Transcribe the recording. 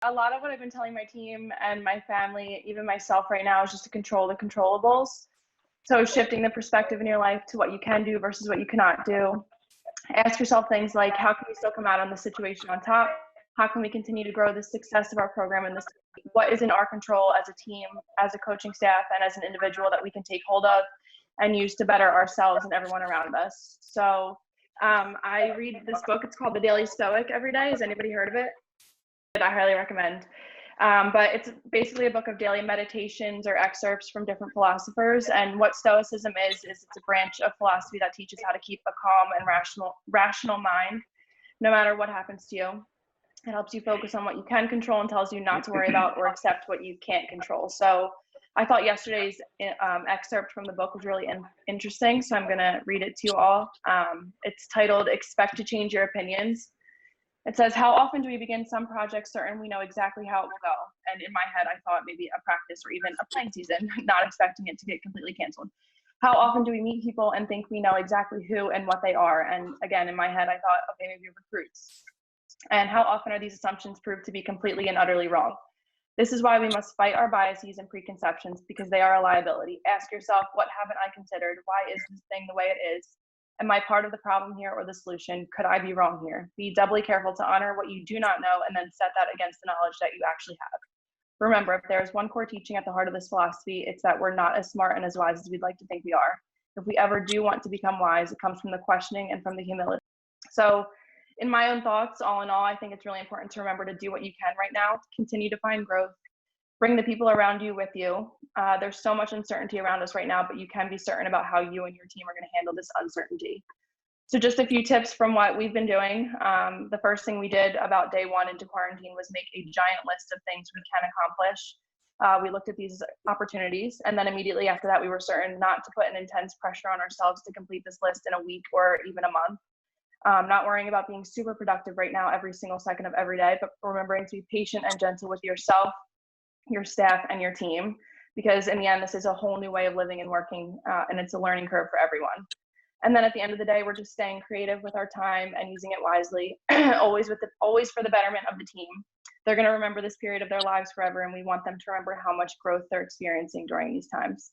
A lot of what I've been telling my team and my family, even myself right now, is just to control the controllables. So shifting the perspective in your life to what you can do versus what you cannot do. Ask yourself things like, how can we still come out on the situation on top? How can we continue to grow the success of our program and this? What is in our control as a team, as a coaching staff, and as an individual that we can take hold of and use to better ourselves and everyone around us? So I read this book. It's called The Daily Stoic every day. Has anybody heard of it? I highly recommend. But it's basically a book of daily meditations or excerpts from different philosophers. And what Stoicism is it's a branch of philosophy that teaches how to keep a calm and rational mind, no matter what happens to you. It helps you focus on what you can control and tells you not to worry about or accept what you can't control. So I thought yesterday's excerpt from the book was really interesting. So I'm going to read it to you all. It's titled, Expect to Change Your Opinions. It says, how often do we begin some projects certain we know exactly how it will go? And in my head, I thought maybe a practice or even a playing season, not expecting it to get completely canceled. How often do we meet people and think we know exactly who and what they are? And again, in my head, I thought, okay, maybe recruits. And how often are these assumptions proved to be completely and utterly wrong? This is why we must fight our biases and preconceptions, because they are a liability. Ask yourself, what haven't I considered? Why is this thing the way it is? Am I part of the problem here or the solution? Could I be wrong here? Be doubly careful to honor what you do not know and then set that against the knowledge that you actually have. Remember, if there is one core teaching at the heart of this philosophy, it's that we're not as smart and as wise as we'd like to think we are. If we ever do want to become wise, it comes from the questioning and from the humility. So in my own thoughts, all in all, I think it's really important to remember to do what you can right now, continue to find growth, bring the people around you with you. There's so much uncertainty around us right now, but you can be certain about how you and your team are going to handle this uncertainty. So just a few tips from what we've been doing. The first thing we did about day one into quarantine was make a giant list of things we can accomplish. We looked at these opportunities, and then immediately after that, we were certain not to put an intense pressure on ourselves to complete this list in a week or even a month. Not worrying about being super productive right now every single second of every day, but remembering to be patient and gentle with yourself, your staff, and your team, because in the end, this is a whole new way of living and working, and it's a learning curve for everyone. And then at the end of the day, we're just staying creative with our time and using it wisely, always for the betterment of the team. They're going to remember this period of their lives forever, and we want them to remember how much growth they're experiencing during these times.